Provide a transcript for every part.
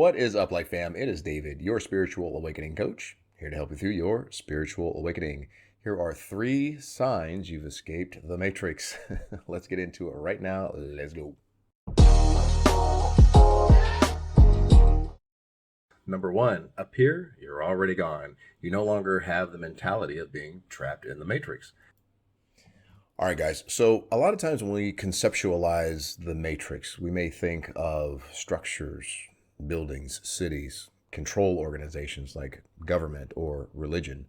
What is up, Life Fam? It is David, your spiritual awakening coach, here to help you through your spiritual awakening. Here are 3 signs you've escaped the matrix. Let's get into it right now. Let's go. Number 1, appear, you're already gone. You no longer have the mentality of being trapped in the matrix. All right, guys. So a lot of times when we conceptualize the matrix, we may think of structures, buildings, cities, control organizations like government or religion.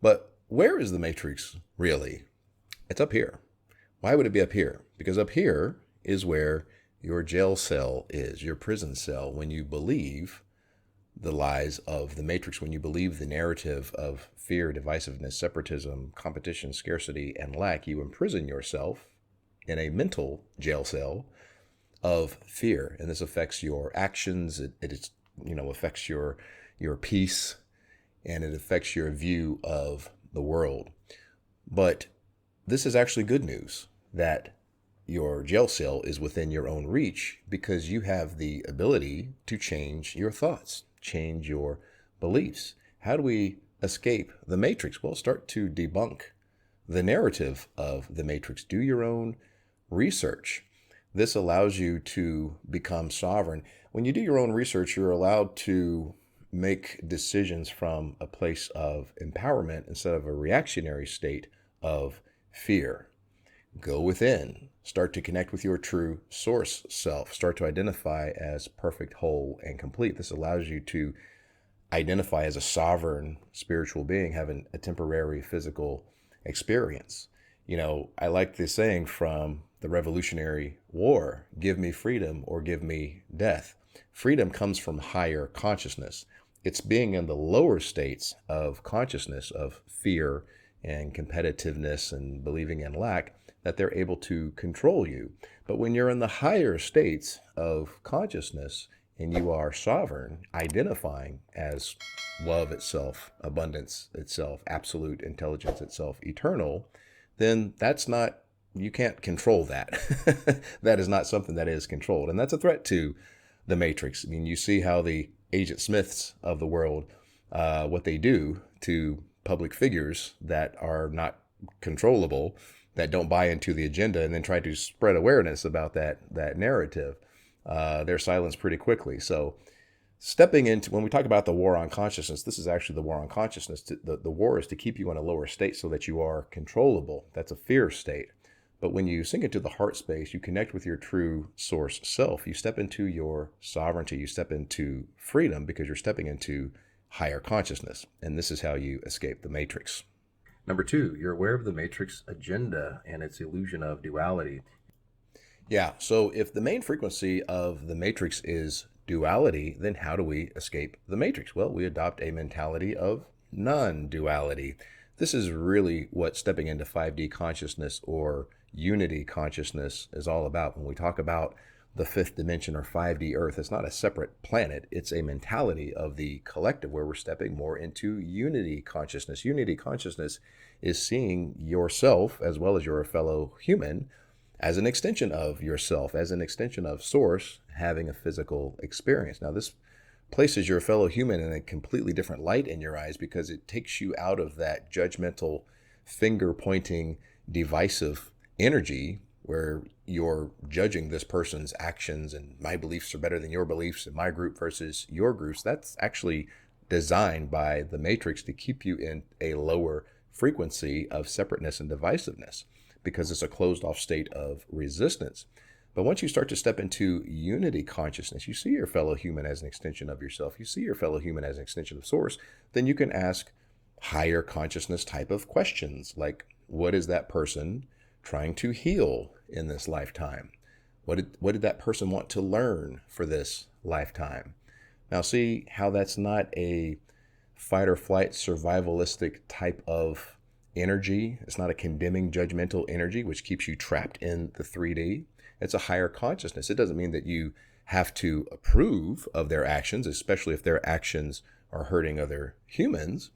But where is the matrix really? It's up here. Why would it be up here? Because up here is where your jail cell is, your prison cell, when you believe the lies of the matrix, when you believe the narrative of fear, divisiveness, separatism, competition, scarcity, and lack. You imprison yourself in a mental jail cell of fear, and this affects your actions. It affects your peace, and it affects your view of the world. But this is actually good news, that your jail cell is within your own reach, because you have the ability to change your thoughts, change your beliefs. How do we escape the matrix? Well, start to debunk the narrative of the matrix. Do your own research. This allows you to become sovereign. When you do your own research, you're allowed to make decisions from a place of empowerment instead of a reactionary state of fear. Go within. Start to connect with your true source self. Start to identify as perfect, whole, and complete. This allows you to identify as a sovereign spiritual being, having a temporary physical experience. I like this saying from the Revolutionary War: give me freedom or give me death. Freedom comes from higher consciousness. It's being in the lower states of consciousness, of fear and competitiveness and believing in lack, that they're able to control you. But when you're in the higher states of consciousness and you are sovereign, identifying as love itself, abundance itself, absolute intelligence itself, eternal, then you can't control that. That is not something that is controlled. And that's a threat to the matrix. I mean, you see how the Agent Smiths of the world, what they do to public figures that are not controllable, that don't buy into the agenda, and then try to spread awareness about that narrative. They're silenced pretty quickly. So stepping into, when we talk about the war on consciousness, this is actually the war on consciousness. The war is to keep you in a lower state so that you are controllable. That's a fear state. But when you sink into the heart space, you connect with your true source self. You step into your sovereignty. You step into freedom, because you're stepping into higher consciousness. And this is how you escape the matrix. Number 2, you're aware of the matrix agenda and its illusion of duality. Yeah, so if the main frequency of the matrix is duality, then how do we escape the matrix? Well, we adopt a mentality of non-duality. This is really what stepping into 5D consciousness or unity consciousness is all about. When we talk about the 5th dimension or 5D Earth, it's not a separate planet. It's a mentality of the collective where we're stepping more into unity consciousness. Unity consciousness is seeing yourself as well as your fellow human as an extension of yourself, as an extension of source, having a physical experience. Now, this places your fellow human in a completely different light in your eyes, because it takes you out of that judgmental, finger-pointing, divisive energy where you're judging this person's actions and my beliefs are better than your beliefs and my group versus your groups. That's actually designed by the matrix to keep you in a lower frequency of separateness and divisiveness, because it's a closed off state of resistance. But once you start to step into unity consciousness, you see your fellow human as an extension of yourself, you see your fellow human as an extension of source, then you can ask higher consciousness type of questions like, what is that person trying to heal in this lifetime? What did that person want to learn for this lifetime? Now, see how that's not a fight or flight survivalistic type of energy. It's not a condemning, judgmental energy, which keeps you trapped in the 3D. It's a higher consciousness. It doesn't mean that you have to approve of their actions, especially if their actions are hurting other humans.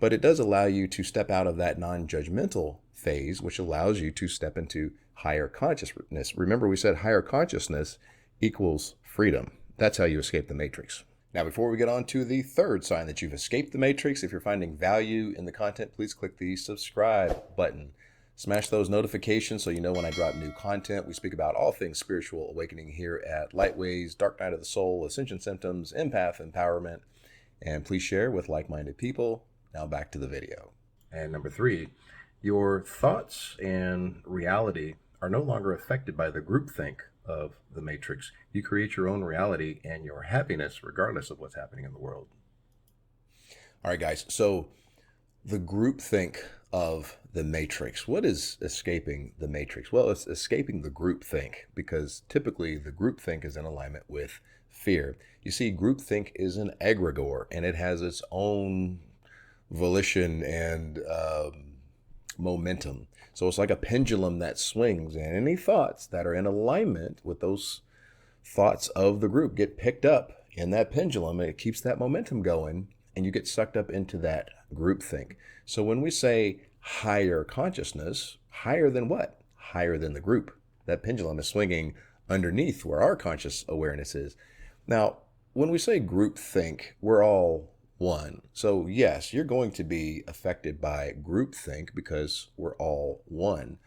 But it does allow you to step out of that non-judgmental phase, which allows you to step into higher consciousness. Remember, we said higher consciousness equals freedom. That's how you escape the matrix. Now, before we get on to the third sign that you've escaped the matrix, if you're finding value in the content, please click the subscribe button. Smash those notifications so you know when I drop new content. We speak about all things spiritual awakening here at Lightways, Dark Night of the Soul, Ascension Symptoms, Empath Empowerment, and please share with like-minded people. Now back to the video. And number 3, your thoughts and reality are no longer affected by the groupthink of the matrix. You create your own reality and your happiness regardless of what's happening in the world. All right, guys. So the groupthink of the matrix. What is escaping the matrix? Well, it's escaping the groupthink, because typically the groupthink is in alignment with fear. You see, groupthink is an egregore, and it has its own volition and momentum. So it's like a pendulum that swings, and any thoughts that are in alignment with those thoughts of the group get picked up in that pendulum, and it keeps that momentum going, and you get sucked up into that groupthink. So when we say higher consciousness, higher than what? Higher than the group. That pendulum is swinging underneath where our conscious awareness is. Now, when we say groupthink, we're all one. So yes, you're going to be affected by groupthink because we're all one.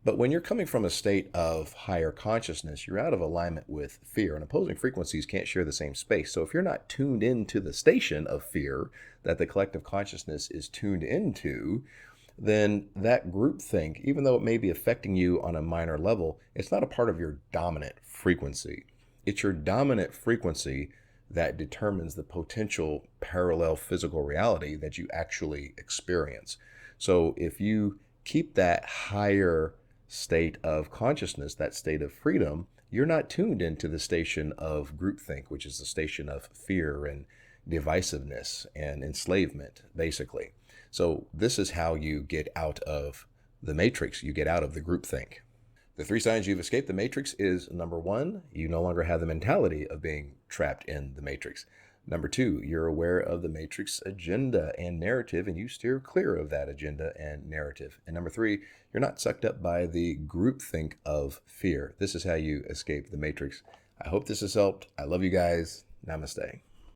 But when you're coming from a state of higher consciousness, you're out of alignment with fear, and opposing frequencies can't share the same space. So if you're not tuned into the station of fear that the collective consciousness is tuned into, then that groupthink, even though it may be affecting you on a minor level, it's not a part of your dominant frequency. It's your dominant frequency that determines the potential parallel physical reality that you actually experience. So if you keep that higher state of consciousness, that state of freedom, you're not tuned into the station of groupthink, which is the station of fear and divisiveness and enslavement, basically. So this is how you get out of the matrix. You get out of the groupthink. The 3 signs you've escaped the matrix is, number 1, you no longer have the mentality of being trapped in the matrix. Number 2, you're aware of the matrix agenda and narrative, and you steer clear of that agenda and narrative. And number 3, you're not sucked up by the groupthink of fear. This is how you escape the matrix. I hope this has helped. I love you guys. Namaste.